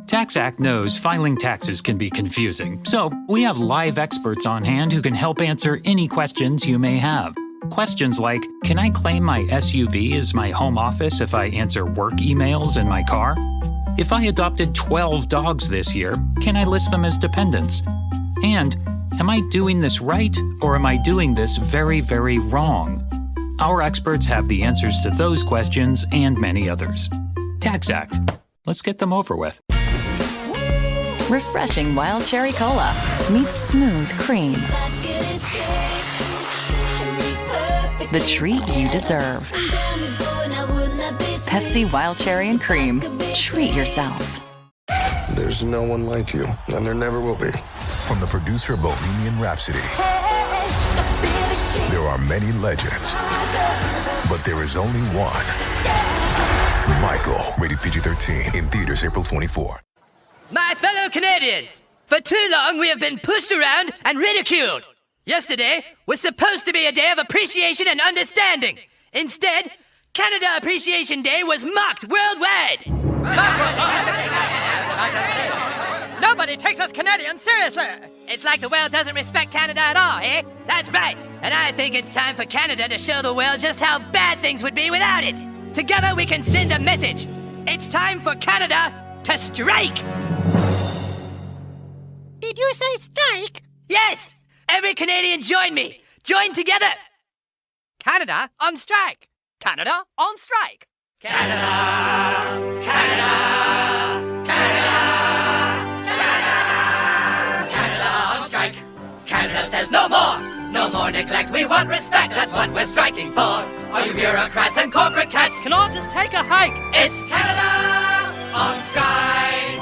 TaxAct knows filing taxes can be confusing, so we have live experts on hand who can help answer any questions you may have. Questions like, can I claim my SUV as my home office if I answer work emails in my car? If I adopted 12 dogs this year, can I list them as dependents? And, am I doing this right, or am I doing this very, very wrong? Our experts have the answers to those questions and many others. TaxAct. Let's get them over with. Refreshing wild cherry cola meets smooth cream. The treat you deserve. Pepsi Wild Cherry and Cream. Treat yourself. There's no one like you, and there never will be. From the producer of Bohemian Rhapsody, there are many legends, but there is only one. Michael, rated PG-13, in theaters April 24. My fellow Canadians, for too long we have been pushed around and ridiculed. Yesterday was supposed to be a day of appreciation and understanding. Instead, Canada Appreciation Day was mocked worldwide. Nobody takes us Canadians seriously. It's like the world doesn't respect Canada at all, eh? That's right. And I think it's time for Canada to show the world just how bad things would be without it. Together we can send a message. It's time for Canada to strike. Did you say strike? Yes! Every Canadian join me! Join together! Canada on strike. Canada on strike. Canada! Canada! Canada! Canada! Canada on strike! Canada says no more! No more neglect, we want respect, that's what we're striking for! All you bureaucrats and corporate cats can all just take a hike! It's Canada on strike!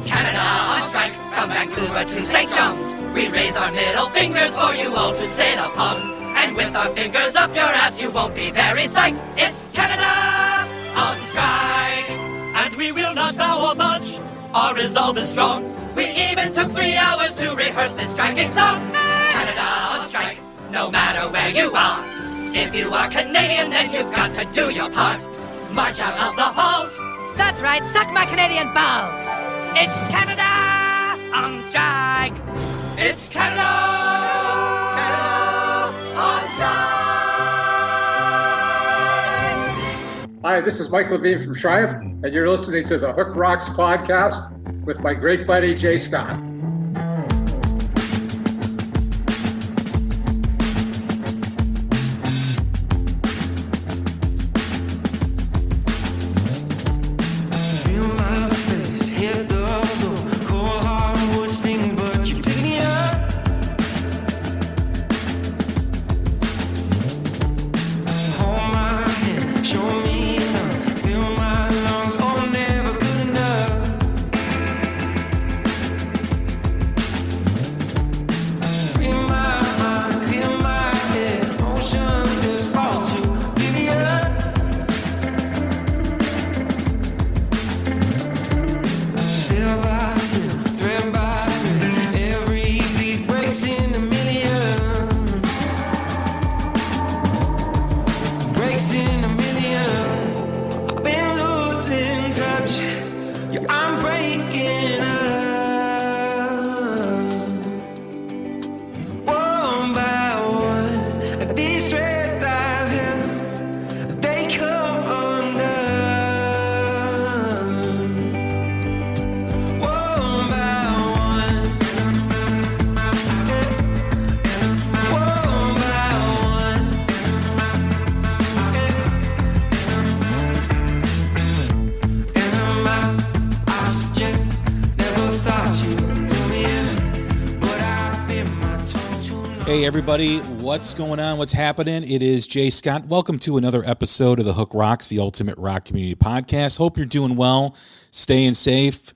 Canada on strike, from Vancouver to St. John's. We raise our middle fingers for you all to sit upon. And with our fingers up your ass, you won't be very psyched. It's Canada on strike. And we will not bow or budge. Our resolve is strong. We even took 3 hours to rehearse this striking song. Canada on strike, no matter where you are. If you are Canadian, then you've got to do your part. March out of the halls. That's right, suck my Canadian balls. It's Canada on strike. It's Canada, on strike. Hi, this is Mike Levine from Triumph, and you're listening to the Hook Rocks podcast with my great buddy, Jay Scott. Hey everybody, what's going on? What's happening? It is Jay Scott. Welcome to another episode of the Hook Rocks, the Ultimate Rock Community Podcast. Hope you're doing well, staying safe,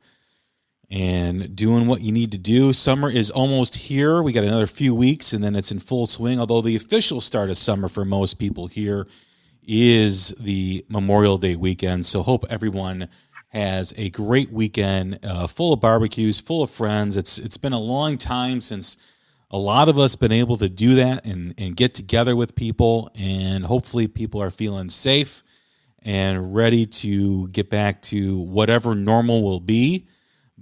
and doing what you need to do. Summer is almost here. We got another few weeks, and then it's in full swing. Although the official start of summer for most people here is the Memorial Day weekend. So hope everyone has a great weekend, full of barbecues, full of friends. It's been a long time since a lot of us been able to do that and get together with people, and hopefully people are feeling safe and ready to get back to whatever normal will be.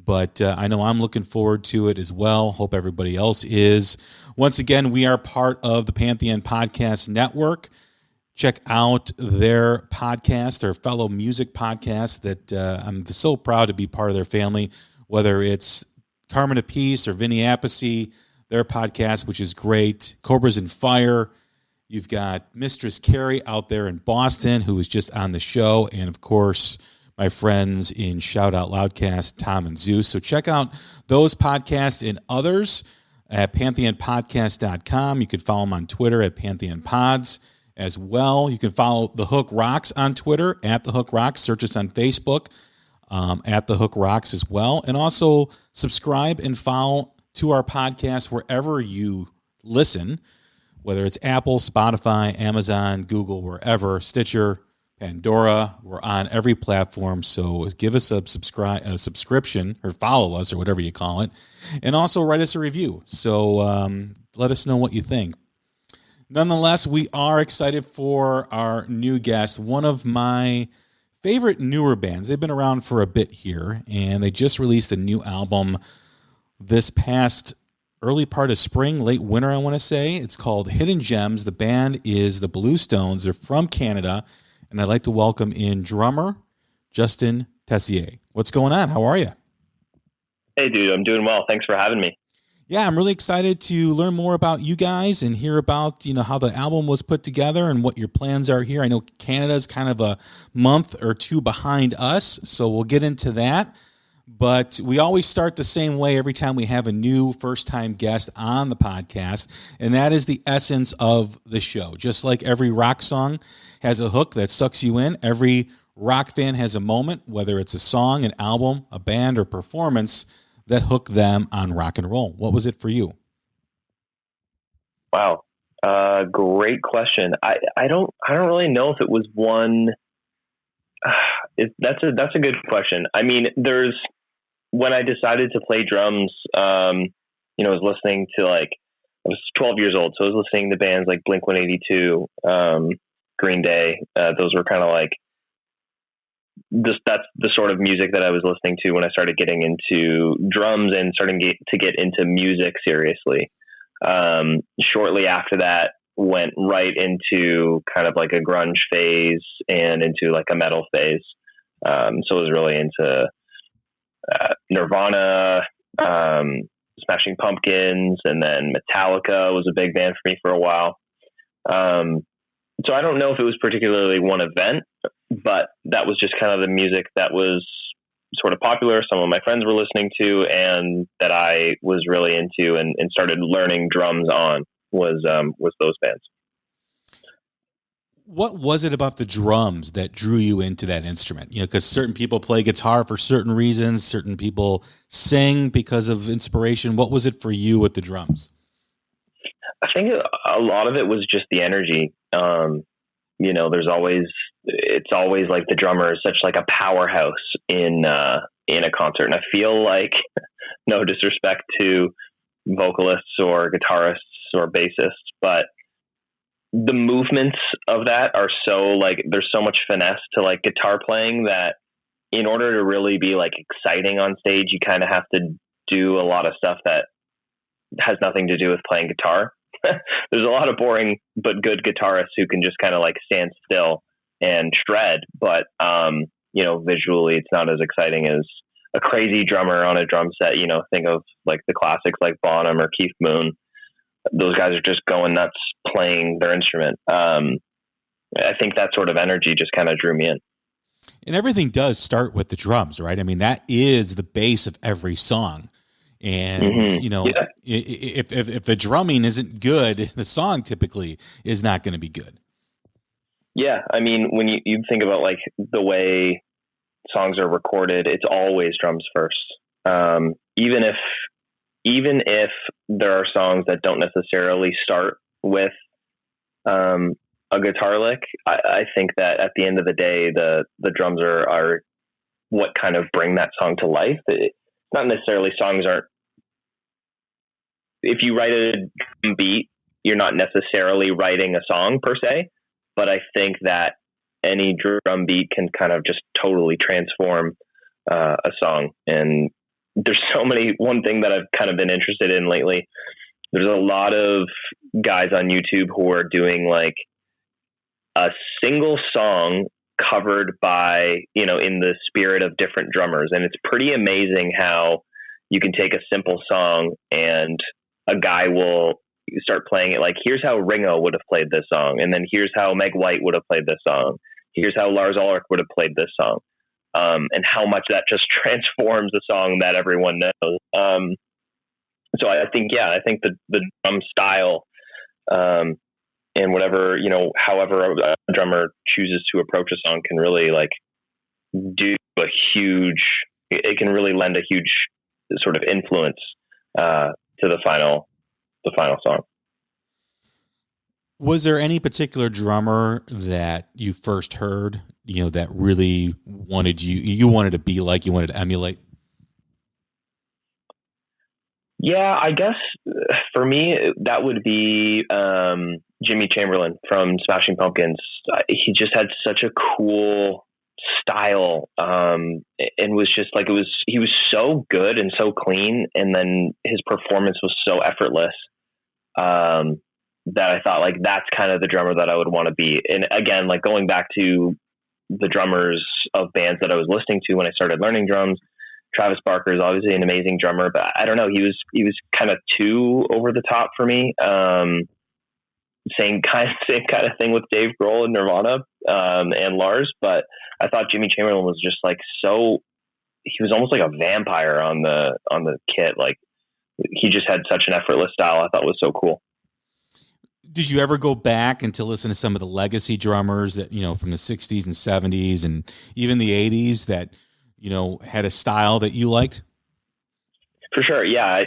but I know I'm looking forward to it as well. Hope everybody else is. Once again, we are part of the Pantheon Podcast Network. Check out their podcast, their fellow music podcast that I'm so proud to be part of their family, whether it's Carmen Apiece or Vinny Appice, their podcast, which is great. Cobras and Fire. You've got Mistress Carrie out there in Boston, who was just on the show. And, of course, my friends in Shout Out Loudcast, Tom and Zeus. So check out those podcasts and others at pantheonpodcast.com. You can follow them on Twitter at PantheonPods as well. You can follow The Hook Rocks on Twitter at The Hook Rocks. Search us on Facebook at The Hook Rocks as well. And also subscribe and follow to our podcast wherever you listen, whether it's Apple, Spotify, Amazon, Google, wherever, Stitcher, Pandora. We're on every platform, so give us a subscription or follow us or whatever you call it. And also write us a review. So let us know what you think. Nonetheless, we are excited for our new guest, one of my favorite newer bands. They've been around for a bit here, and they just released a new album this past early part of spring, late winter, I want to say. It's called Hidden Gems. The band is the Bluestones. They're from Canada, and I'd like to welcome in drummer Justin Tessier. What's going on? How are you? Hey, dude, I'm doing well. Thanks for having me. Yeah, I'm really excited to learn more about you guys and hear about, how the album was put together and what your plans are here. I know Canada's kind of a month or two behind us, so we'll get into that. But we always start the same way every time we have a new first-time guest on the podcast, and that is the essence of the show. Just like every rock song has a hook that sucks you in, every rock fan has a moment, whether it's a song, an album, a band, or performance, that hooked them on rock and roll. What was it for you? Wow. Great question. I don't really know if it was one. That's a good question. I mean, when I decided to play drums, I was listening to I was 12 years old. So I was listening to bands like Blink-182, Green Day. Those were kind of that's the sort of music that I was listening to when I started getting into drums and starting to get into music seriously. Shortly after that, went right into kind of like a grunge phase and into like a metal phase. So I was really into Nirvana, Smashing Pumpkins, and then Metallica was a big band for me for a while. So I don't know if it was particularly one event, but that was just kind of the music that was sort of popular. Some of my friends were listening to, and that I was really into and started learning drums on was those bands. What was it about the drums that drew you into that instrument? Because certain people play guitar for certain reasons, certain people sing because of inspiration. What was it for you with the drums? I think a lot of it was just the energy. It's always like the drummer is such like a powerhouse in a concert. And I feel like, no disrespect to vocalists or guitarists or bassists, but the movements of that are so there's so much finesse to like guitar playing that in order to really be like exciting on stage, you kind of have to do a lot of stuff that has nothing to do with playing guitar. There's a lot of boring but good guitarists who can just kind of like stand still and shred, but visually it's not as exciting as a crazy drummer on a drum set. Think of like the classics like Bonham or Keith Moon. Those guys are just going nuts playing their instrument. I think that sort of energy just kind of drew me in. And everything does start with the drums, right? I mean, that is the base of every song. And, if the drumming isn't good, the song typically is not going to be good. Yeah. I mean, when you think about like the way songs are recorded, it's always drums first. Even if there are songs that don't necessarily start with a guitar lick, I think that at the end of the day, the drums are what kind of bring that song to life. It's not necessarily songs aren't. If you write a drum beat, you're not necessarily writing a song per se, but I think that any drum beat can kind of just totally transform a song. And there's so many. One thing that I've kind of been interested in lately, there's a lot of guys on YouTube who are doing like a single song covered by, in the spirit of different drummers. And it's pretty amazing how you can take a simple song and a guy will start playing it like, here's how Ringo would have played this song. And then here's how Meg White would have played this song. Here's how Lars Ulrich would have played this song. And how much that just transforms a song that everyone knows. So I think the drum style, and whatever, however a drummer chooses to approach a song can really like it can really lend a huge sort of influence, to the final song. Was there any particular drummer that you first heard, that really wanted you wanted to be like, you wanted to emulate? Yeah, I guess for me, that would be Jimmy Chamberlain from Smashing Pumpkins. He just had such a cool style, and was just like, he was so good and so clean. And then his performance was so effortless, that I thought like, that's kind of the drummer that I would want to be. And again, like going back to the drummers of bands that I was listening to when I started learning drums, Travis Barker is obviously an amazing drummer, but I don't know. He was kind of too over the top for me. Same kind of thing with Dave Grohl and Nirvana, and Lars, but I thought Jimmy Chamberlain was just like, he was almost like a vampire on the kit. Like he just had such an effortless style. I thought was so cool. Did you ever go back and to listen to some of the legacy drummers that, from the 60s and 70s and even the 80s that, had a style that you liked? For sure. Yeah.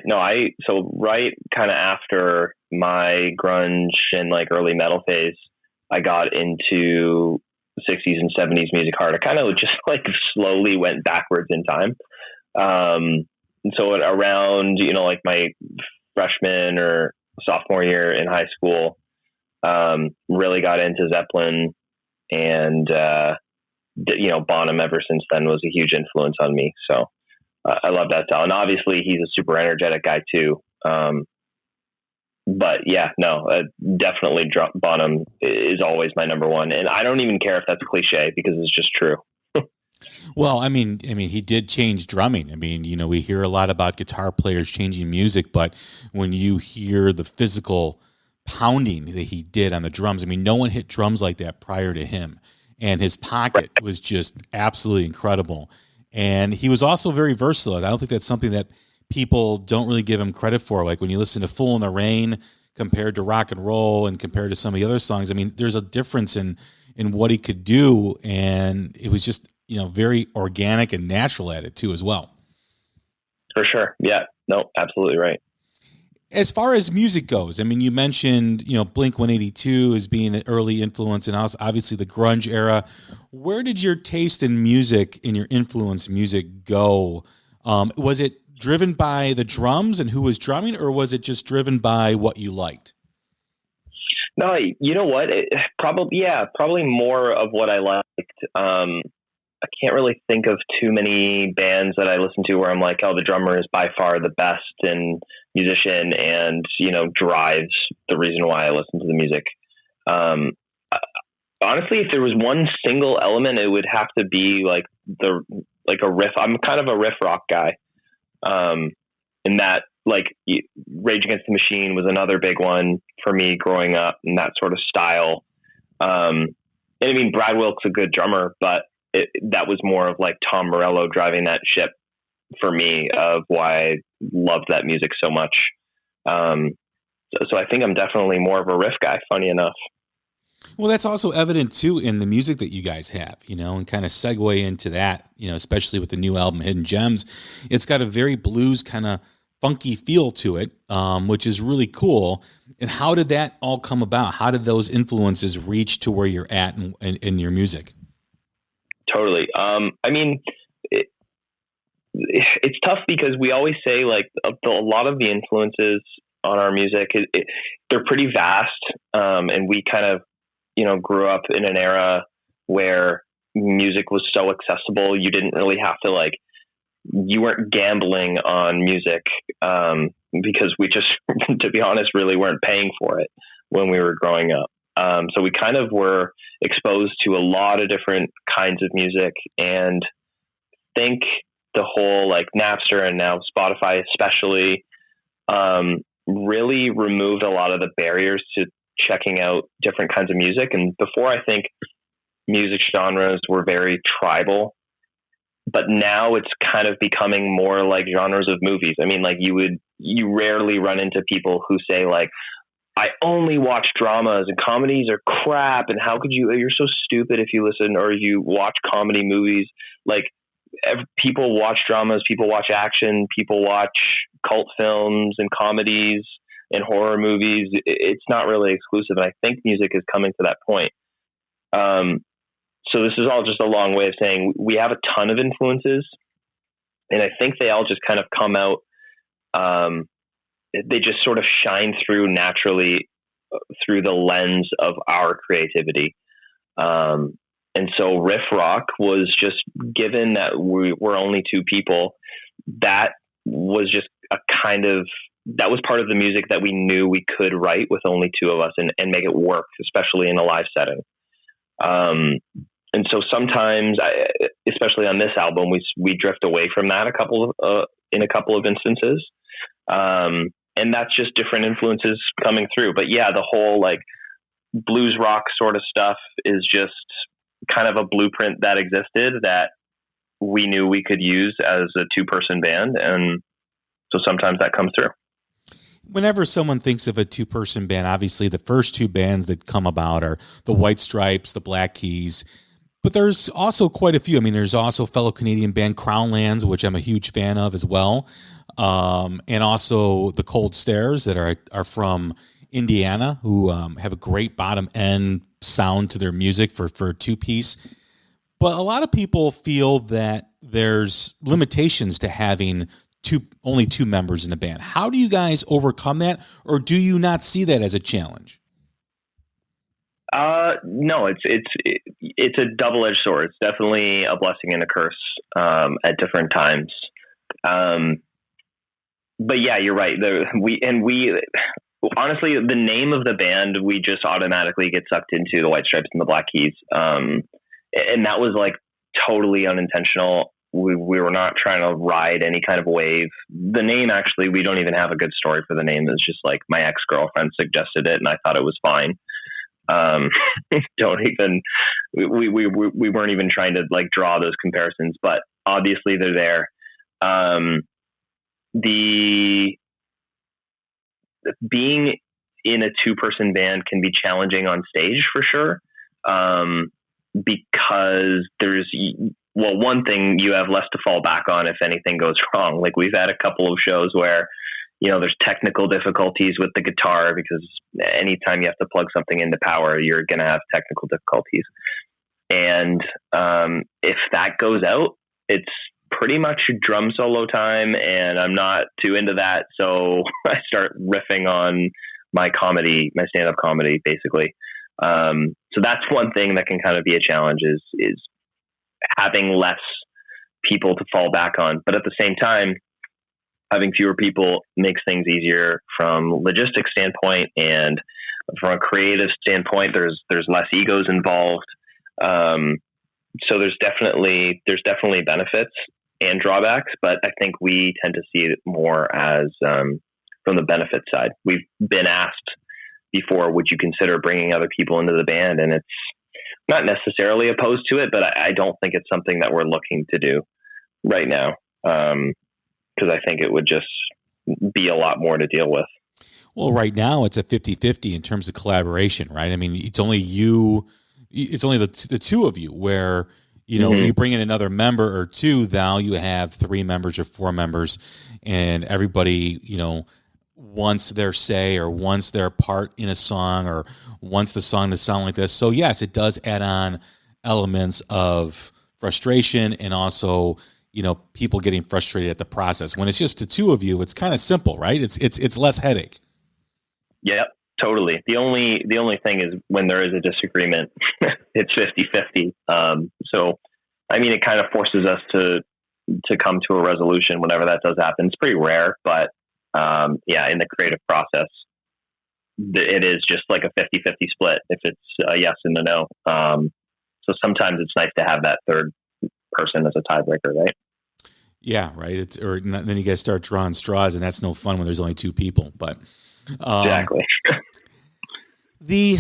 So right kind of after my grunge and like early metal phase, I got into 60s and 70s music hard. I kind of just like slowly went backwards in time. And so around, like my freshman or sophomore year in high school, really got into Zeppelin, and, Bonham ever since then was a huge influence on me. So I love that style. And obviously he's a super energetic guy too. But yeah, no, definitely Bonham is always my number one. And I don't even care if that's cliche because it's just true. Well, I mean, he did change drumming. I mean, we hear a lot about guitar players changing music, but when you hear the physical pounding that he did on the drums, I mean, no one hit drums like that prior to him. And his pocket was just absolutely incredible. And he was also very versatile. I don't think that's something that people don't really give him credit for. Like when you listen to Fool in the Rain compared to Rock and Roll and compared to some of the other songs, I mean, there's a difference in what he could do. And it was just, very organic and natural at it too, as well. For sure. Yeah, no, absolutely right. As far as music goes, I mean, you mentioned, Blink-182 as being an early influence and obviously the grunge era. Where did your taste in music and your influence music go? Was it driven by the drums and who was drumming, or was it just driven by what you liked? No, you know what? Probably more of what I liked. I can't really think of too many bands that I listen to where I'm like, oh, the drummer is by far the best and musician and, drives the reason why I listen to the music. Honestly, if there was one single element, it would have to be like a riff. I'm kind of a riff rock guy. And that like Rage Against the Machine was another big one for me growing up and that sort of style. And I mean, Brad Wilk's a good drummer, but that was more of like Tom Morello driving that ship for me of why I loved that music so much. So I think I'm definitely more of a riff guy, funny enough. Well, that's also evident too in the music that you guys have, and kind of segue into that, especially with the new album Hidden Gems. It's got a very blues kind of funky feel to it, which is really cool. And how did that all come about? How did those influences reach to where you're at in your music? Totally. I mean, it's tough because we always say like a lot of the influences on our music, they're pretty vast. And we kind of, grew up in an era where music was so accessible. You didn't really have to like you weren't gambling on music, because we just, to be honest, really weren't paying for it when we were growing up. So we kind of were exposed to a lot of different kinds of music, and think the whole like Napster and now Spotify especially, really removed a lot of the barriers to checking out different kinds of music. And before, I think music genres were very tribal, but now it's kind of becoming more like genres of movies. I mean, like you rarely run into people who say like, I only watch dramas and comedies are crap. And how could you're so stupid if you listen or you watch comedy movies. Like, people watch dramas, people watch action, people watch cult films and comedies and horror movies. It's not really exclusive. And I think music is coming to that point. So this is all just a long way of saying we have a ton of influences, and I think they all just kind of come out. They just sort of shine through naturally through the lens of our creativity. And so riff rock was just, given that we were only two people, that was just that was part of the music that we knew we could write with only two of us and make it work, especially in a live setting. And so sometimes, especially on this album, we drift away from that in a couple of instances. And that's just different influences coming through. But yeah, the whole like blues rock sort of stuff is just kind of a blueprint that existed that we knew we could use as a 2-person band. And so sometimes that comes through. Whenever someone thinks of a 2-person band, obviously the first two bands that come about are the White Stripes, the Black Keys, but there's also quite a few. I mean, there's also fellow Canadian band Crownlands, which I'm a huge fan of as well. And also the Cold Stares that are from Indiana, who have a great bottom end sound to their music for a 2-piece. But a lot of people feel that there's limitations to having only 2 members in the band. How do you guys overcome that, or do you not see that as a challenge? No, it's a double-edged sword. It's definitely a blessing and a curse at different times. But yeah, you're right. Honestly, the name of the band, we just automatically get sucked into the White Stripes and the Black Keys. And that was like totally unintentional. We were not trying to ride any kind of wave. The name, actually, we don't even have a good story for the name. It's just like my ex-girlfriend suggested it and I thought it was fine. We weren't even trying to like draw those comparisons, but obviously they're there. Being in a 2-person band can be challenging on stage for sure. Because one thing, you have less to fall back on if anything goes wrong. Like we've had a couple of shows where, there's technical difficulties with the guitar, because anytime you have to plug something into power, you're going to have technical difficulties. And if that goes out, it's pretty much drum solo time, and I'm not too into that. So I start riffing on my stand-up comedy, basically. So that's one thing that can kind of be a challenge is having less people to fall back on. But at the same time, having fewer people makes things easier from a logistics standpoint, and from a creative standpoint, there's less egos involved. So there's definitely benefits and drawbacks, but I think we tend to see it more as from the benefit side. We've been asked before, would you consider bringing other people into the band? And it's not necessarily opposed to it, but I don't think it's something that we're looking to do right now, because I think it would just be a lot more to deal with. Well, right now it's a 50-50 in terms of collaboration, right? I mean, it's only the two of you, where when you bring in another member or two, now you have 3 members or 4 members, and everybody, wants their say or wants their part in a song or wants the song to sound like this. So yes, it does add on elements of frustration, and also, people getting frustrated at the process. When it's just the 2 of you, it's kind of simple, right? It's less headache. Yeah, totally. The only thing is when there is a disagreement, it's 50-50. So, I mean, it kind of forces us to to come to a resolution whenever that does happen. It's pretty rare, but in the creative process, it is just like a 50-50 split if it's a yes and a no. So sometimes it's nice to have that third person as a tiebreaker, right? Yeah, right. Then you guys start drawing straws, and that's no fun when there's only two people. But exactly. We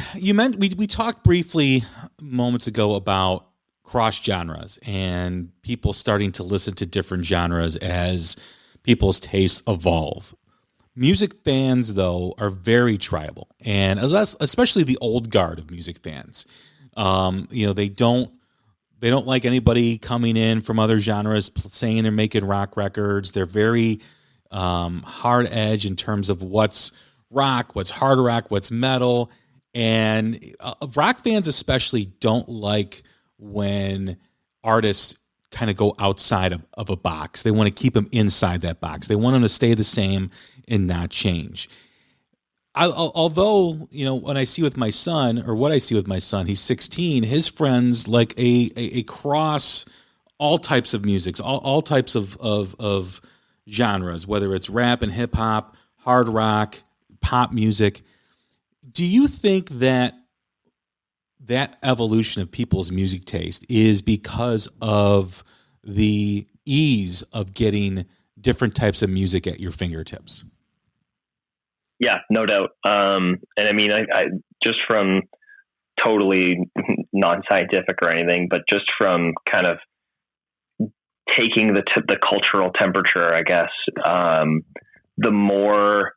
talked briefly moments ago about cross genres and people starting to listen to different genres as people's tastes evolve. Music fans, though, are very tribal, and especially the old guard of music fans. They don't like anybody coming in from other genres saying they're making rock records. They're very hard edge in terms of what's rock, what's hard rock, what's metal. And rock fans especially don't like when artists kind of go outside of a box. They want to keep them inside that box. They want them to stay the same and not change. Although, when I see with my son, he's 16, his friends like a cross all types of music, all types of genres, whether it's rap and hip hop, hard rock, pop music. Do you think that evolution of people's music taste is because of the ease of getting different types of music at your fingertips? Yeah, no doubt. And I mean, I just from totally non-scientific or anything, but just from kind of taking the cultural temperature, I guess, the more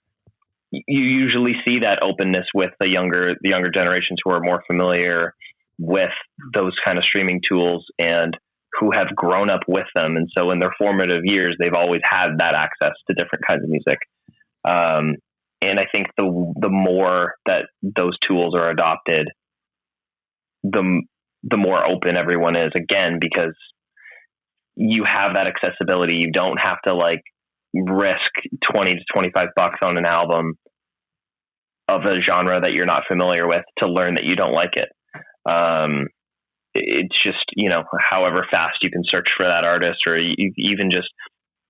you usually see that openness with the younger generations who are more familiar with those kind of streaming tools and who have grown up with them. And so in their formative years, they've always had that access to different kinds of music. And I think the more that those tools are adopted, the more open everyone is, again, because you have that accessibility. You don't have to like risk $20 to $25 on an album of a genre that you're not familiar with to learn that you don't like it. It's just, however fast you can search for that artist, or you even just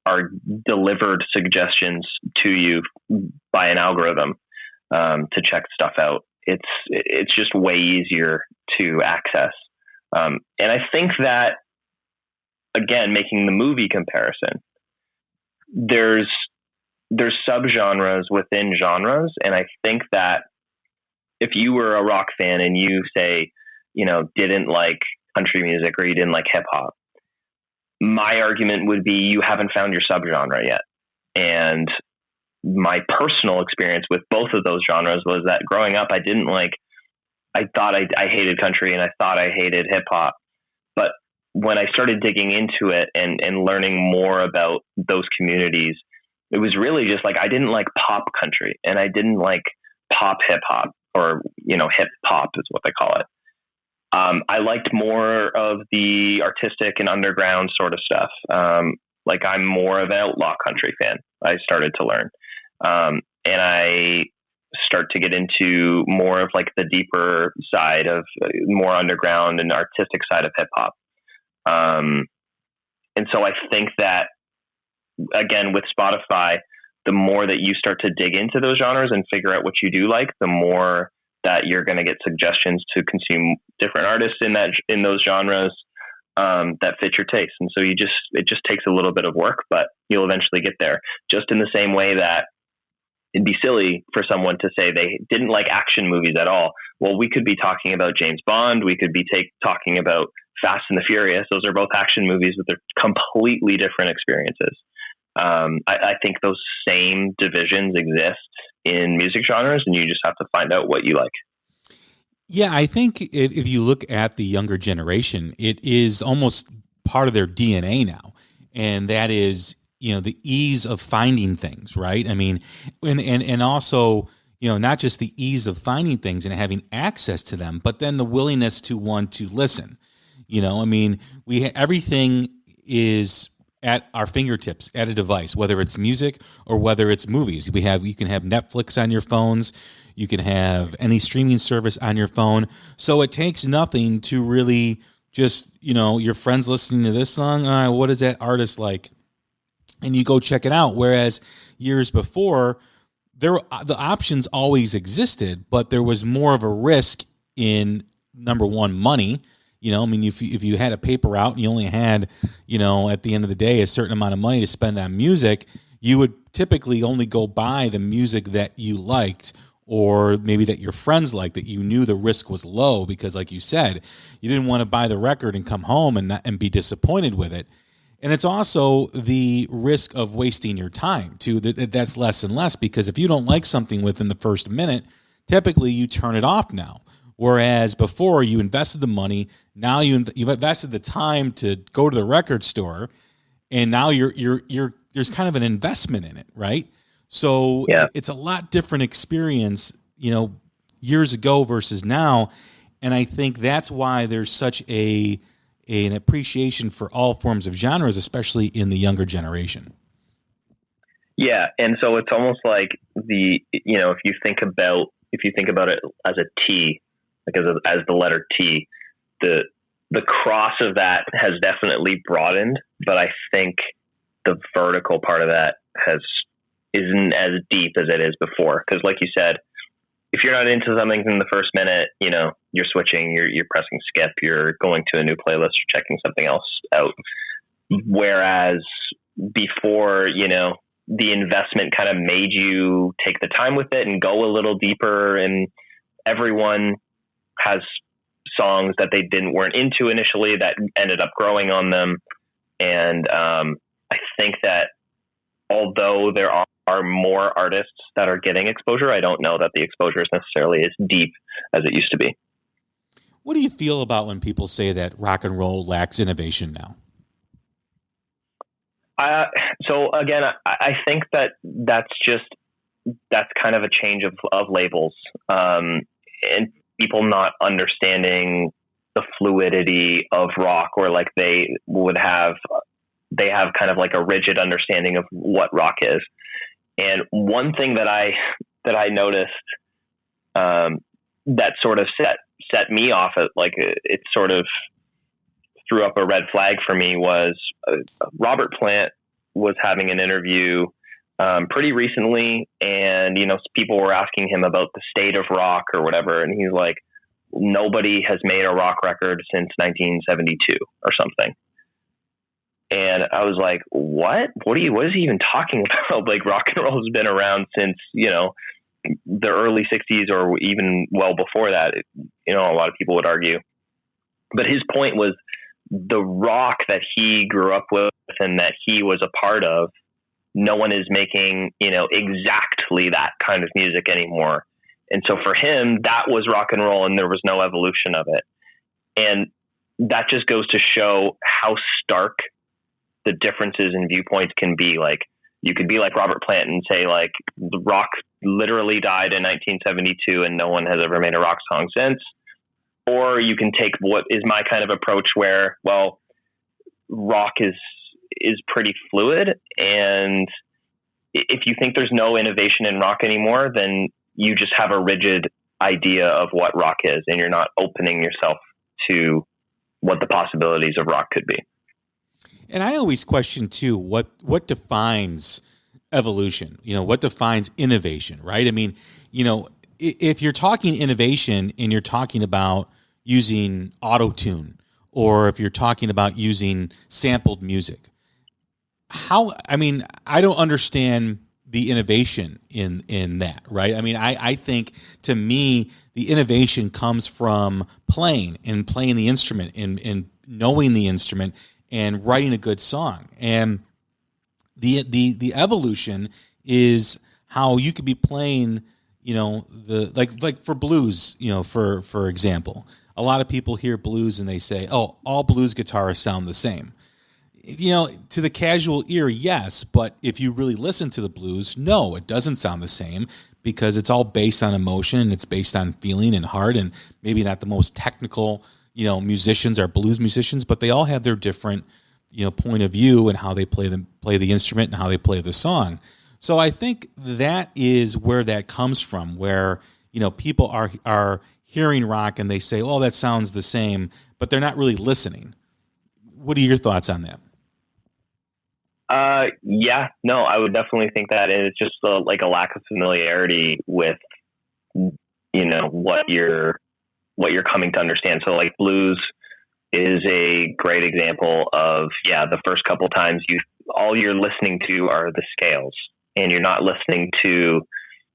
are delivered suggestions to you by an algorithm to check stuff out. It's just way easier to access. And I think that, again, making the movie comparison, there's subgenres within genres. And I think that if you were a rock fan and you say, didn't like country music or you didn't like hip hop, my argument would be you haven't found your subgenre yet. And my personal experience with both of those genres was that growing up, I thought I hated country and I thought I hated hip hop. But when I started digging into it and learning more about those communities, it was really just like, I didn't like pop country and I didn't like pop hip hop, or, hip hop is what they call it. I liked more of the artistic and underground sort of stuff. Like I'm more of an outlaw country fan, I started to learn. And I start to get into more of like the deeper side of more underground and artistic side of hip hop. And so I think that, again, with Spotify, the more that you start to dig into those genres and figure out what you do like, the more that you're going to get suggestions to consume different artists in those genres that fit your taste. And so it just takes a little bit of work, but you'll eventually get there. Just in the same way that it'd be silly for someone to say they didn't like action movies at all. Well, we could be talking about James Bond. We could be talking about Fast and the Furious. Those are both action movies, but they're completely different experiences. I think those same divisions exist in music genres, and you just have to find out what you like. Yeah, I think if you look at the younger generation, it is almost part of their DNA now. And that is, the ease of finding things, right? I mean, and also, not just the ease of finding things and having access to them, but then the willingness to want to listen. Everything is at our fingertips, at a device, whether it's music or whether it's movies. You can have Netflix on your phones. You can have any streaming service on your phone. So it takes nothing to really just, your friends listening to this song, what is that artist like? And you go check it out. Whereas years before, the options always existed, but there was more of a risk in, number one, money. If you had a paper out and you only had, at the end of the day, a certain amount of money to spend on music, you would typically only go buy the music that you liked, or maybe that your friends liked, that you knew the risk was low, because like you said, you didn't want to buy the record and come home and be disappointed with it. And it's also the risk of wasting your time too. That's less and less, because if you don't like something within the first minute, typically you turn it off now. Whereas before, you invested the money, now you've invested the time to go to the record store, and now there's kind of an investment in it, right? So It's a lot different experience, years ago versus now, and I think that's why there's such an appreciation for all forms of genres, especially in the younger generation. Yeah, and so it's almost like if you think about it as a T. Like as the letter T, the cross of that has definitely broadened, but I think the vertical part of that isn't as deep as it is before. Because, like you said, if you're not into something from the first minute, you're switching, you're pressing skip, you're going to a new playlist, or checking something else out. Whereas before, the investment kind of made you take the time with it and go a little deeper, and everyone has songs that they weren't into initially that ended up growing on them. And I think that although there are more artists that are getting exposure, I don't know that the exposure is necessarily as deep as it used to be. What do you feel about when people say that rock and roll lacks innovation now? So again, I think that's kind of a change of labels, and people not understanding the fluidity of rock, or like they have kind of like a rigid understanding of what rock is. And one thing that I noticed that sort of set me off, it sort of threw up a red flag for me, was Robert Plant was having an interview pretty recently, and people were asking him about the state of rock or whatever, and he's like, nobody has made a rock record since 1972 or something. And I was like, what is he even talking about? Like, rock and roll has been around since the early 60s, or even well before that. A lot of people would argue, but his point was the rock that he grew up with and that he was a part of, no one is making, exactly that kind of music anymore. And so for him, that was rock and roll, and there was no evolution of it. And that just goes to show how stark the differences in viewpoints can be. Like, you could be like Robert Plant and say, like, the rock literally died in 1972 and no one has ever made a rock song since. Or you can take what is my kind of approach, where, well, rock is pretty fluid, and if you think there's no innovation in rock anymore, then you just have a rigid idea of what rock is, and you're not opening yourself to what the possibilities of rock could be. And I always question too, what defines evolution? What defines innovation, right? I mean, if you're talking innovation and you're talking about using auto-tune, or if you're talking about using sampled music, I don't understand the innovation in that, right? I mean, I think, to me, the innovation comes from playing the instrument and knowing the instrument and writing a good song. And the evolution is how you could be playing, like for blues, for example, a lot of people hear blues and they say, oh, all blues guitarists sound the same. To the casual ear, yes, but if you really listen to the blues, no, it doesn't sound the same, because it's all based on emotion, and it's based on feeling and heart, and maybe not the most technical, musicians are blues musicians, but they all have their different, point of view and how they play the instrument and how they play the song. So I think that is where that comes from, where, people are hearing rock and they say, oh, that sounds the same, but they're not really listening. What are your thoughts on that? Yeah, no, I would definitely think that. And it's just like a lack of familiarity with, what you're coming to understand. So like blues is a great example of, the first couple times all you're listening to are the scales, and you're not listening to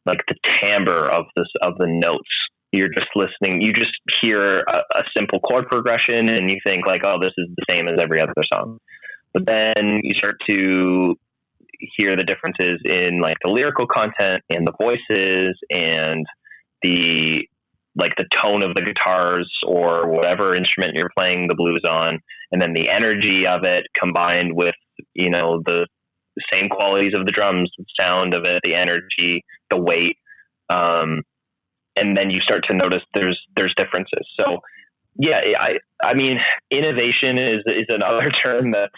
like the timbre of the notes. You're just listening. You just hear a simple chord progression and you think like, oh, this is the same as every other song. But then you start to hear the differences in like the lyrical content and the voices and the tone of the guitars or whatever instrument you're playing the blues on. And then the energy of it combined with, the same qualities of the drums, the sound of it, the energy, the weight. And then you start to notice there's differences. So yeah, I mean, innovation is another term that's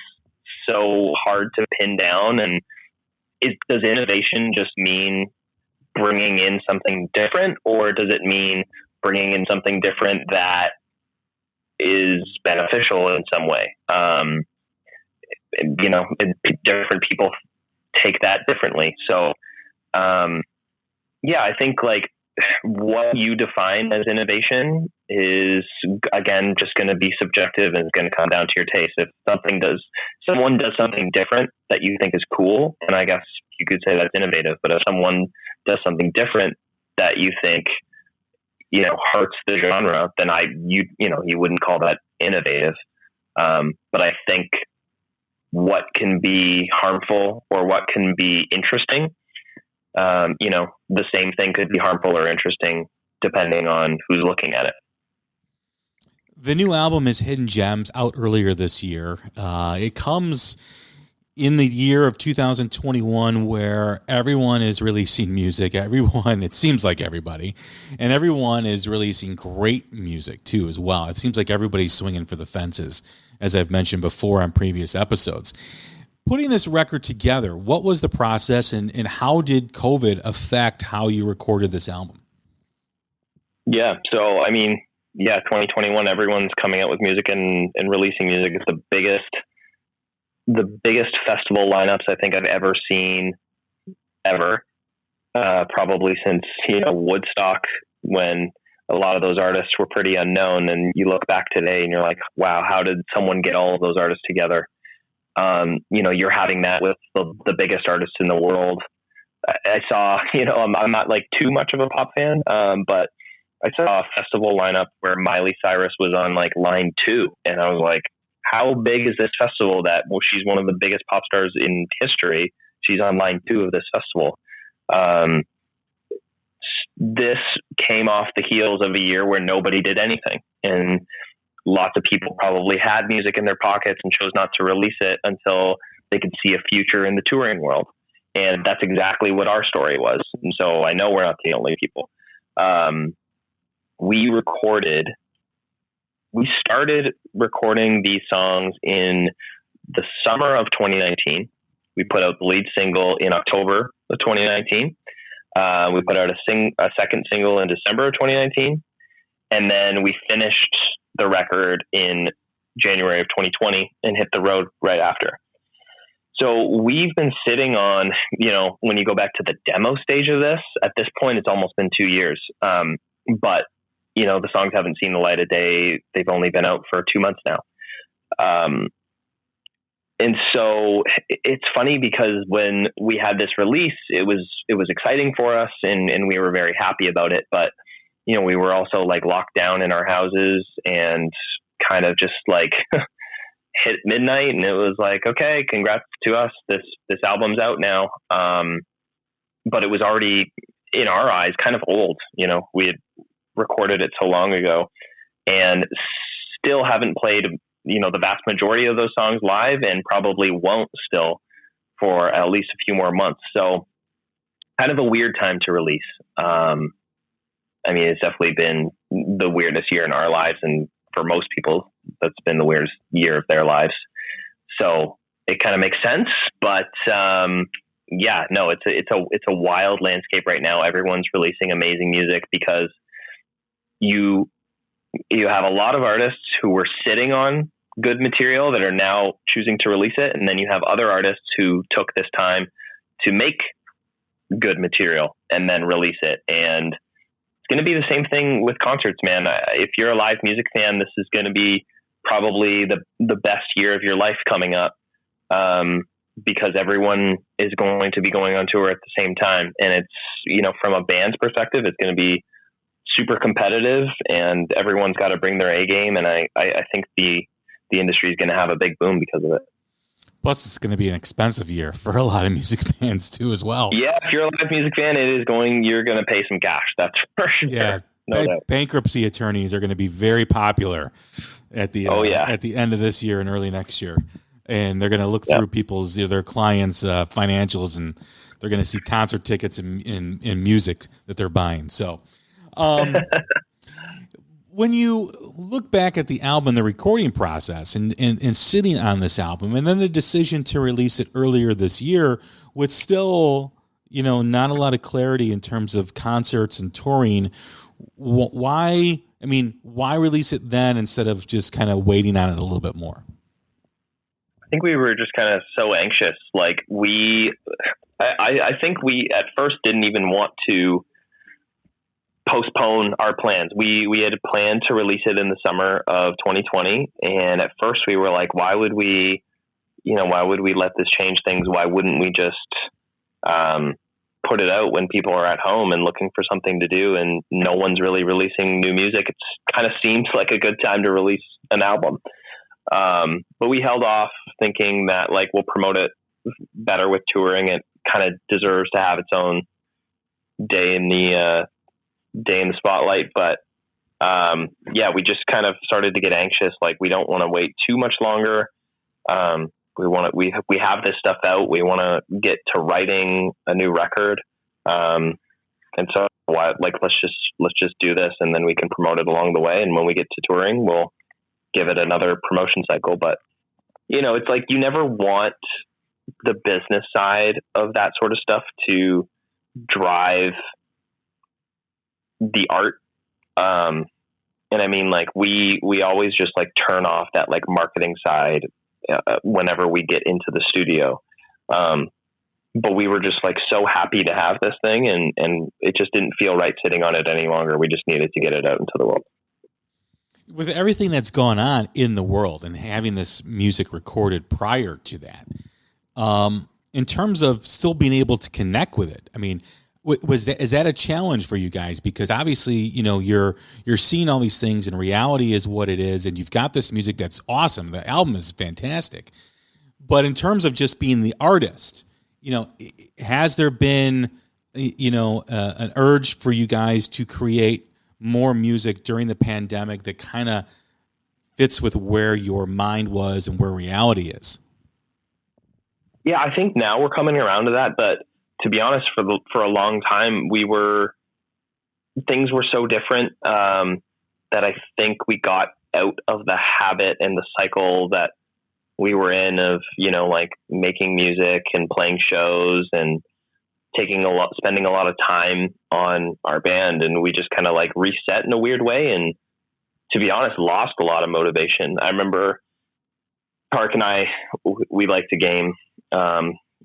so hard to pin down. And does innovation just mean bringing in something different, or does it mean bringing in something different that is beneficial in some way? Different people take that differently. So, I think like what you define as innovation is, again, just going to be subjective and it's going to come down to your taste. If someone does something different that you think is cool, and I guess you could say that's innovative. But if someone does something different that you think, hurts the genre, then you wouldn't call that innovative. But I think what can be harmful or what can be interesting, the same thing could be harmful or interesting depending on who's looking at it. The new album is Hidden Gems, out earlier this year. It comes in the year of 2021 where everyone is releasing music. It seems like everybody, and everyone is releasing great music too as well. It seems like everybody's swinging for the fences, as I've mentioned before on previous episodes. Putting this record together, what was the process and how did COVID affect how you recorded this album? Yeah. So, 2021, everyone's coming out with music and releasing music. It's the biggest festival lineups I think I've ever seen ever. Probably since, Woodstock, when a lot of those artists were pretty unknown, and you look back today and you're like, wow, how did someone get all of those artists together? You're having that with the biggest artists in the world. I saw, I'm not like too much of a pop fan, but I saw a festival lineup where Miley Cyrus was on like line 2. And I was like, how big is this festival that, she's one of the biggest pop stars in history. She's on line 2 of this festival. This came off the heels of a year where nobody did anything. And lots of people probably had music in their pockets and chose not to release it until they could see a future in the touring world. And that's exactly what our story was. And so I know we're not the only people. We started recording these songs in the summer of 2019. We put out the lead single in October of 2019. We put out a second single in December of 2019. And then we finished the record in January of 2020 and hit the road right after. So we've been sitting on, when you go back to the demo stage of this, at this point, it's almost been 2 years. But, the songs haven't seen the light of day. They've only been out for 2 months now. And so it's funny because when we had this release, it was exciting for us and we were very happy about it. But, we were also like locked down in our houses and kind of just like hit midnight, and it was like, okay, congrats to us. This album's out now. But it was already in our eyes kind of old. We had recorded it so long ago and still haven't played, the vast majority of those songs live, and probably won't still for at least a few more months. So kind of a weird time to release. It's definitely been the weirdest year in our lives, and for most people, that's been the weirdest year of their lives. So it kind of makes sense, but it's a wild landscape right now. Everyone's releasing amazing music because you have a lot of artists who were sitting on good material that are now choosing to release it. And then you have other artists who took this time to make good material and then release it. And it's going to be the same thing with concerts, man. If you're a live music fan, this is going to be probably the best year of your life coming up. Because everyone is going to be going on tour at the same time. And it's, from a band's perspective, it's going to be super competitive and everyone's got to bring their A game. And I think the industry is going to have a big boom because of it. Plus, it's going to be an expensive year for a lot of music fans too, as well. Yeah, if you're a live music fan, you're going to pay some cash. That's for sure. Yeah, no doubt. Bankruptcy attorneys are going to be very popular at the at the end of this year and early next year, and they're going to look through their clients' financials, and they're going to see concert tickets in music that they're buying. So. When you look back at the album, the recording process, and sitting on this album, and then the decision to release it earlier this year with still, not a lot of clarity in terms of concerts and touring, why release it then instead of just kind of waiting on it a little bit more? I think we were just kind of so anxious. Like I think we at first didn't even want to postpone our plans. We had planned to release it in the summer of 2020. And at first we were like, why would we let this change things? Why wouldn't we just, put it out when people are at home and looking for something to do and no one's really releasing new music? It kind of seems like a good time to release an album. But we held off thinking that we'll promote it better with touring. It kind of deserves to have its own day in the spotlight, but we just kind of started to get anxious. We don't want to wait too much longer. We have this stuff out. We want to get to writing a new record, and so let's just do this, and then we can promote it along the way. And when we get to touring, we'll give it another promotion cycle. But it's like you never want the business side of that sort of stuff to drive the art. And I mean, we always just turn off that marketing side whenever we get into the studio. But we were just so happy to have this thing, and it just didn't feel right sitting on it any longer. We just needed to get it out into the world. With everything that's gone on in the world and having this music recorded prior to that, in terms of still being able to connect with it, I mean, is that a challenge for you guys? Because obviously, you're seeing all these things, and reality is what it is, and you've got this music that's awesome. The album is fantastic. But in terms of just being the artist, has there been, an urge for you guys to create more music during the pandemic that kind of fits with where your mind was and where reality is? Yeah, I think now we're coming around to that, but to be honest, for a long time, things were so different that I think we got out of the habit and the cycle that we were in of, making music and playing shows and spending a lot of time on our band. And we just kind of reset in a weird way. And to be honest, lost a lot of motivation. I remember Park and I, we like to game,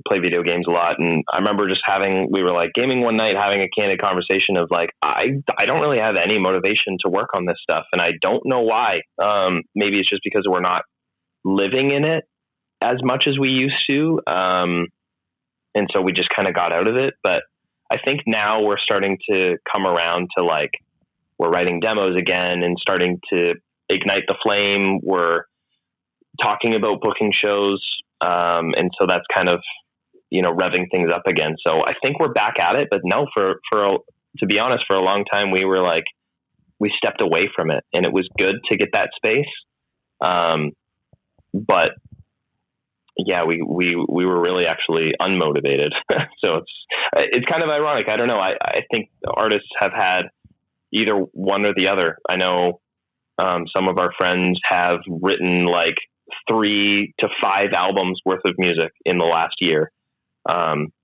play video games a lot, and I remember we were gaming one night, having a candid conversation of I don't really have any motivation to work on this stuff, and I don't know why. Maybe it's just because we're not living in it as much as we used to, and so we just kind of got out of it. But I think now we're starting to come around to we're writing demos again and starting to ignite the flame. We're talking about booking shows, and so that's kind of revving things up again. So I think we're back at it, but no, to be honest, for a long time, we were we stepped away from it, and it was good to get that space. But yeah, we were really actually unmotivated. So it's kind of ironic. I don't know. I think artists have had either one or the other. I know, some of our friends have written 3 to 5 albums worth of music in the last year.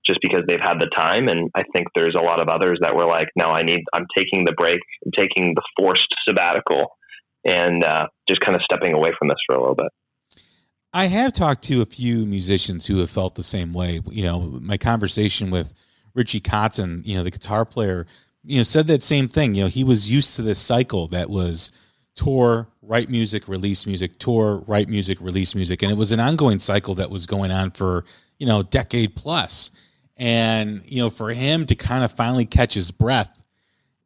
just because they've had the time. And I think there's a lot of others that were like, no, I'm taking the break, I'm taking the forced sabbatical, and just kind of stepping away from this for a little bit. I have talked to a few musicians who have felt the same way. My conversation with Richie Cotton, the guitar player, said that same thing. He was used to this cycle that was tour, write music, release music, tour, write music, release music. And it was an ongoing cycle that was going on for, decade plus. And, for him to kind of finally catch his breath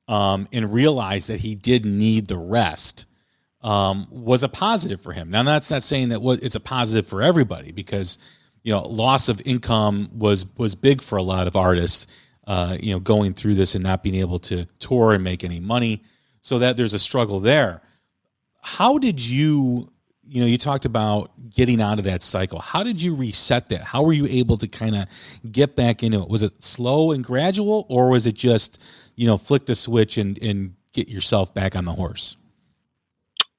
and realize that he did need the rest was a positive for him. Now, that's not saying that it's a positive for everybody, because, loss of income was big for a lot of artists, going through this and not being able to tour and make any money. So that there's a struggle there. How did you talked about getting out of that cycle. How did you reset that? How were you able to kind of get back into it? Was it slow and gradual, or was it just, flick the switch and get yourself back on the horse?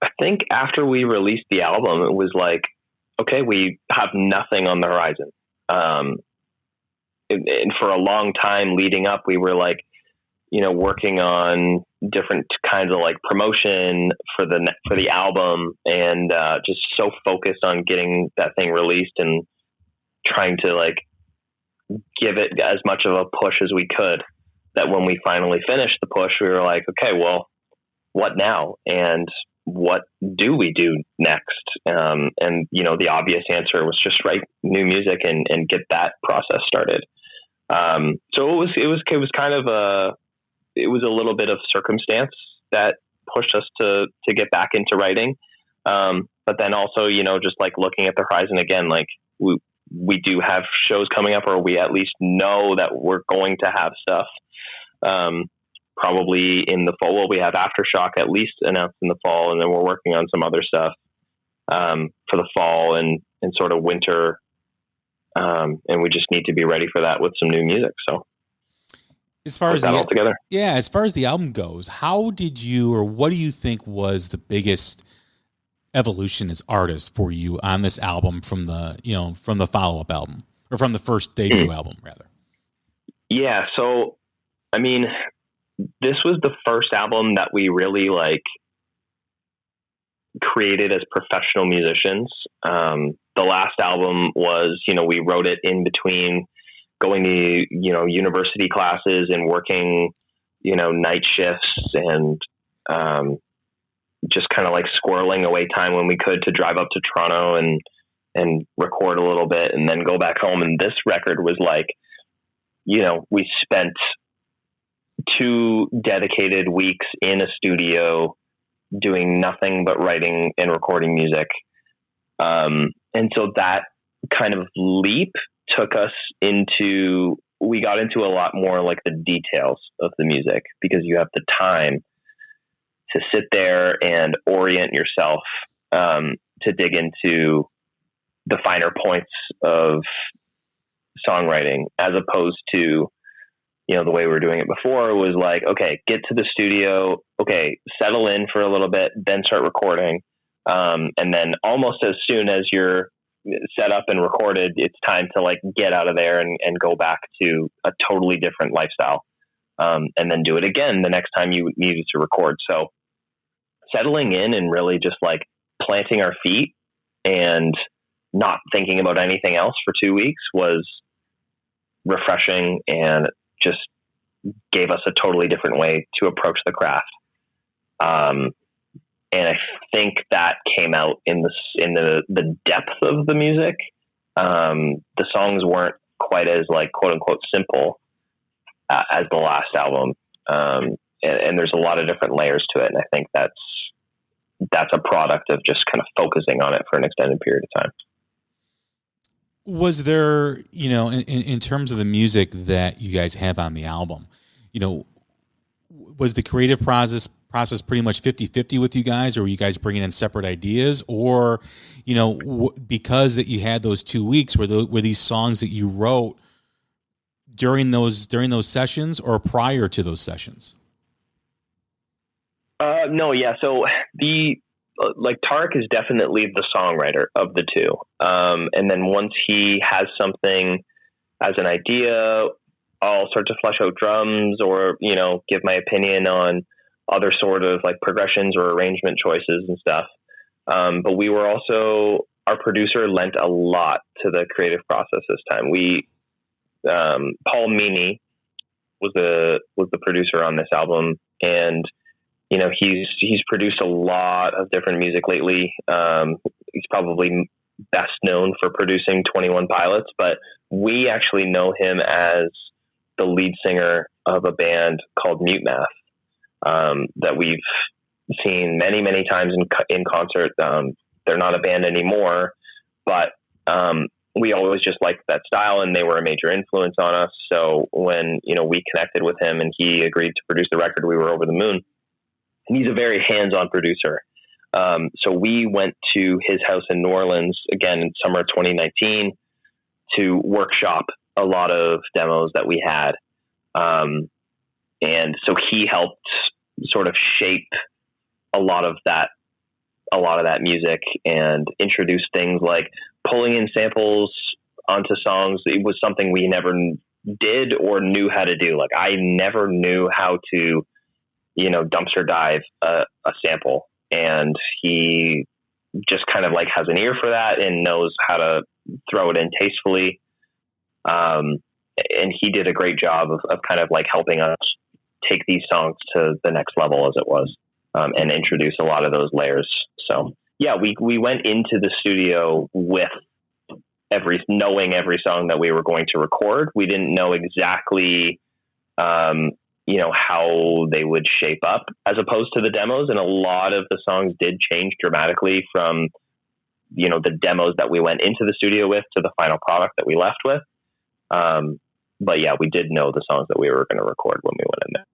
I think after we released the album, it was like, okay, we have nothing on the horizon. And for a long time leading up, we were like, working on different kinds of like promotion for the album, and just so focused on getting that thing released and trying to like give it as much of a push as we could, that when we finally finished the push, we were like, okay, well, what now? And what do we do next? And the obvious answer was just write new music and get that process started. So it was kind of it was a little bit of circumstance that pushed us to get back into writing. But then also, just like looking at the horizon again, like we do have shows coming up, or we at least know that we're going to have stuff, probably in the fall. Well, we have Aftershock at least announced in the fall, and then we're working on some other stuff, for the fall and sort of winter. And we just need to be ready for that with some new music. So, as far as as far as the album goes, how did you, or what do you think was the biggest evolution as artist for you on this album from the follow-up album, or from the first debut album rather? Yeah. So, I mean, this was the first album that we really like created as professional musicians. The last album was, we wrote it in between going to, university classes and working, night shifts, and just kind of like squirreling away time when we could to drive up to Toronto and record a little bit and then go back home. And this record was like, we spent 2 dedicated weeks in a studio doing nothing but writing and recording music. And so that kind of leap took us we got into a lot more like the details of the music, because you have the time to sit there and orient yourself, to dig into the finer points of songwriting, as opposed to, the way we were doing it before was like, okay, get to the studio, okay, settle in for a little bit, then start recording. And then almost as soon as you're set up and recorded, it's time to like get out of there and go back to a totally different lifestyle. And then do it again the next time you needed to record. So settling in and really just like planting our feet and not thinking about anything else for 2 weeks was refreshing, and just gave us a totally different way to approach the craft. And I think that came out in the depth of the music. The songs weren't quite as like quote unquote simple as the last album. And there's a lot of different layers to it. And I think that's a product of just kind of focusing on it for an extended period of time. Was there, in terms of the music that you guys have on the album, was the creative process pretty much 50-50 with you guys, or were you guys bringing in separate ideas, or, because that you had those 2 weeks, were these songs that you wrote during those sessions or prior to those sessions? No. Yeah. So Tarek is definitely the songwriter of the two. And then once he has something as an idea. I'll start to flesh out drums or, give my opinion on other sort of like progressions or arrangement choices and stuff. But we were also, our producer lent a lot to the creative process this time. Paul Meany was the producer on this album, and he's produced a lot of different music lately. He's probably best known for producing 21 Pilots, but we actually know him as the lead singer of a band called Mute Math that we've seen many, many times in concert. They're not a band anymore, but we always just liked that style, and they were a major influence on us. So when, we connected with him and he agreed to produce the record, we were over the moon. And he's a very hands-on producer. So we went to his house in New Orleans, again, in summer of 2019 to workshop a lot of demos that we had. And so he helped sort of shape a lot of that music and introduce things like pulling in samples onto songs. It was something we never did or knew how to do. Like I never knew how to, dumpster dive a sample, and he just kind of like has an ear for that and knows how to throw it in tastefully. And he did a great job of kind of like helping us take these songs to the next level, as it was, and introduce a lot of those layers. So yeah, we went into the studio with knowing every song that we were going to record. We didn't know exactly, how they would shape up as opposed to the demos. And a lot of the songs did change dramatically from, the demos that we went into the studio with to the final product that we left with. But yeah, we did know the songs that we were going to record when we went in there.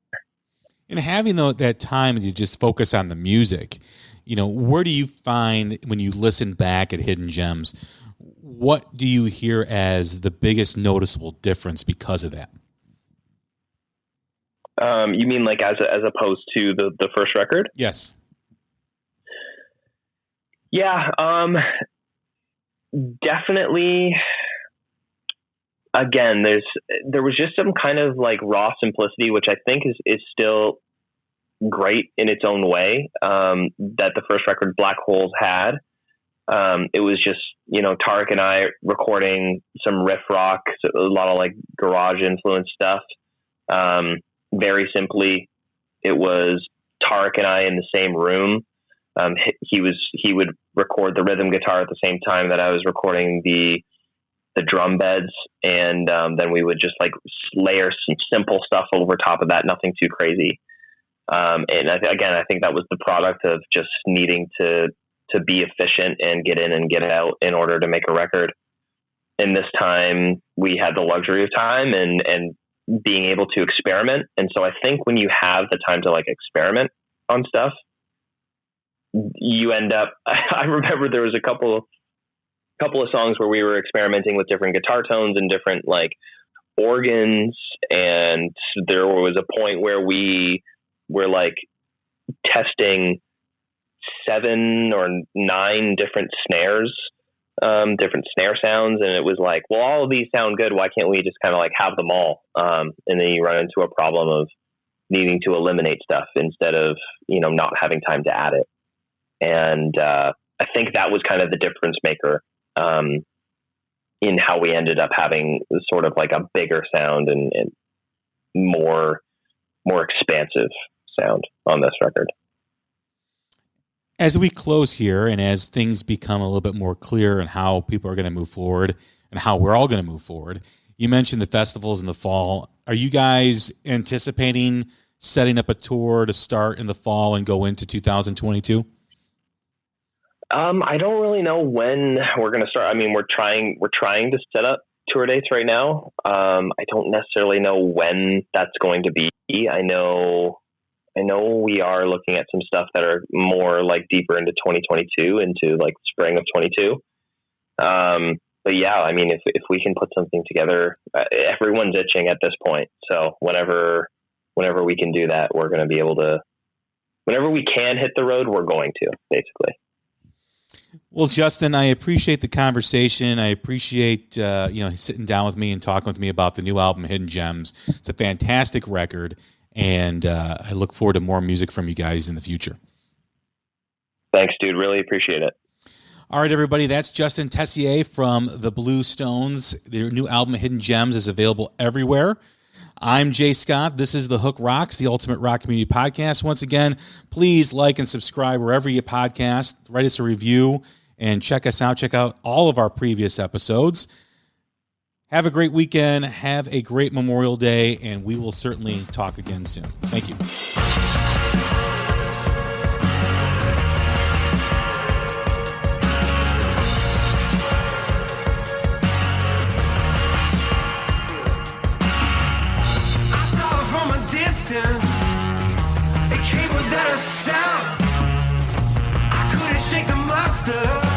And having that time to just focus on the music, where do you find when you listen back at Hidden Gems, what do you hear as the biggest noticeable difference because of that? You mean like as opposed to the first record? Yes. Yeah. Definitely. Again, there was just some kind of like raw simplicity, which I think is still great in its own way, that the first record, Black Holes, had. It was just, Tarek and I recording some riff rock, a lot of like garage influence stuff. Very simply, it was Tarek and I in the same room. He would record the rhythm guitar at the same time that I was recording the drum beds, and then we would just like layer some simple stuff over top of that, nothing too crazy. And I think that was the product of just needing to be efficient and get in and get out in order to make a record. And this time we had the luxury of time and being able to experiment. And so I think when you have the time to like experiment on stuff, you end up, I remember there was a couple of songs where we were experimenting with different guitar tones and different like organs. And there was a point where we were like testing 7 or 9 different snares, different snare sounds. And it was like, well, all of these sound good. Why can't we just kind of like have them all? And then you run into a problem of needing to eliminate stuff instead of, not having time to add it. And I think that was kind of the difference maker in how we ended up having sort of like a bigger sound and more expansive sound on this record. As we close here and as things become a little bit more clear on how people are going to move forward and how we're all going to move forward, you mentioned the festivals in the fall. Are you guys anticipating setting up a tour to start in the fall and go into 2022? I don't really know when we're going to start. I mean, we're trying to set up tour dates right now. I don't necessarily know when that's going to be. I know we are looking at some stuff that are more like deeper into 2022, into like spring of 22. But yeah, I mean, if we can put something together, everyone's itching at this point. So whenever we can do that, we're going to be able to, whenever we can hit the road, we're going to, basically. Well, Justin, I appreciate the conversation. I appreciate sitting down with me and talking with me about the new album, Hidden Gems. It's a fantastic record, and I look forward to more music from you guys in the future. Thanks, dude. Really appreciate it. All right, everybody, that's Justin Terrier from the Blue Stones. Their new album, Hidden Gems, is available everywhere. I'm Jay Scott. This is The Hook Rocks, the Ultimate Rock Community Podcast. Once again, please like and subscribe wherever you podcast. Write us a review and check us out. Check out all of our previous episodes. Have a great weekend. Have a great Memorial Day, and we will certainly talk again soon. Thank you. It came without a sound. I couldn't shake the monster.